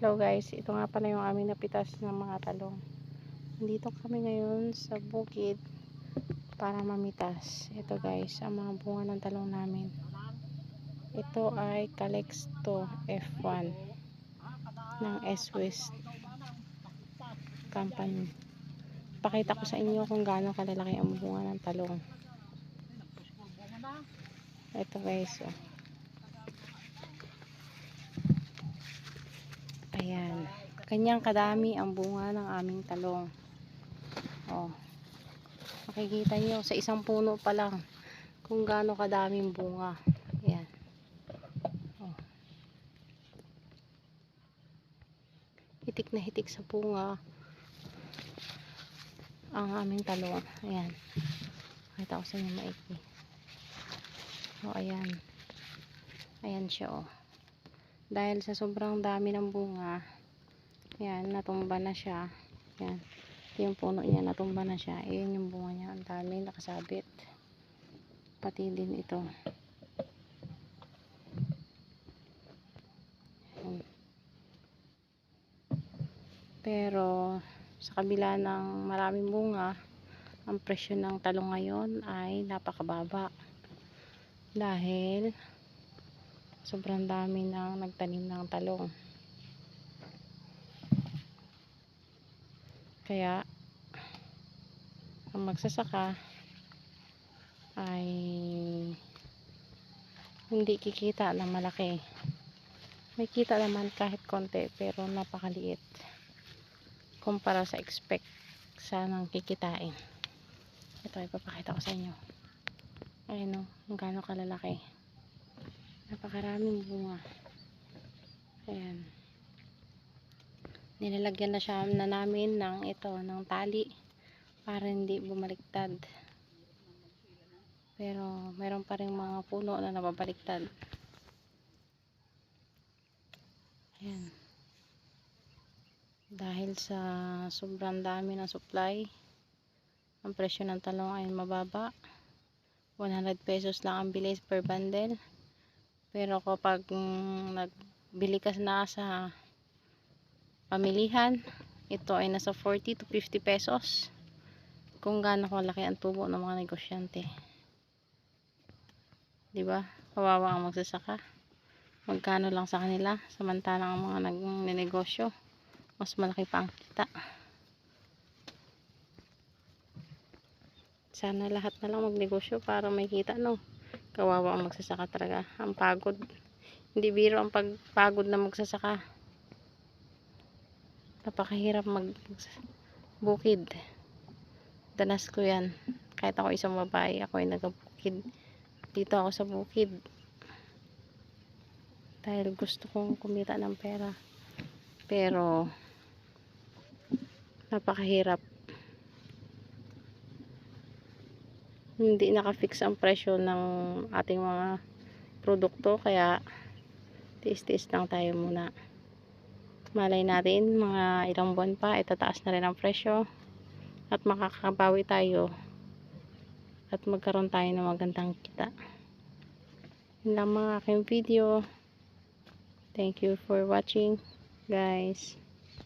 Hello guys, ito nga pala yung aming napitas ng mga talong. Nandito kami ngayon sa bukid para mamitas. Ito guys, ang mga bunga ng talong namin. Ito ay Calixto F1 ng S-West Company. Pakita ko sa inyo kung gaano kalalaki ang bunga ng talong. Ito guys, oh. Ayan. Kanyang kadami ang bunga ng aming talong. Oh. Makikita niyo sa isang puno pa lang kung gaano kadaming bunga. Ayan. Oh. Hitik na hitik sa bunga ang aming talong. Ayan. Pakita ko sa inyo maiki. Oh, ayan. Ayan siya, oh. Dahil sa sobrang dami ng bunga, ayan, natumba na siya. Ayan. Yung puno niya, natumba na siya. Ayan yung bunga niya. Ang dami nakasabit. Pati din ito. Ayan. Pero sa kabila ng maraming bunga, ang presyo ng talong ngayon ay napakababa. Dahil sobrang dami nang nagtanim ng talong. Kaya ang magsasaka ay hindi kikita na malaki. May kita naman kahit konti, pero napakaliit kumpara sa expect sanang kikitain. Ito, ipapakita ko sa inyo. Ayun, oh, kung gaano kalalaki. Napakaraming bunga. Ayan. Nilalagyan na siya na namin ng ng tali para hindi bumaliktad. Pero meron pa ring mga puno na nababaliktad. Ayan. Dahil sa sobrang dami ng supply, ang presyo ng talong ay mababa. 100 pesos lang ang bilis per bundle. Pero kapag nagbili ka na sa pamilihan, ito ay nasa 40 to 50 pesos. Kung gaano kalaki ang tubo ng mga negosyante. Diba? Kawawa ang magsasaka. Magkano lang sa kanila, samantalang ang mga nagnenegosyo, mas malaki pa ang kita. Sana lahat na lang magnegosyo para may kita, no? Kawawa ang magsasaka talaga. Ang pagod. Hindi biro ang pagpagod na magsasaka. Napakahirap magbukid. Danas ko yan. Kahit ako isang babae, ako ay nagabukid. Dito ako sa bukid. Dahil gusto kong kumita ng pera. Pero napakahirap. Hindi nakafix ang presyo ng ating mga produkto, kaya tiis-tiis lang tayo muna. Malay natin mga ilang buwan pa itataas na rin ang presyo at makakabawi tayo at magkaroon tayo ng magandang kita. Yun lang mga aking video. Thank you for watching, guys.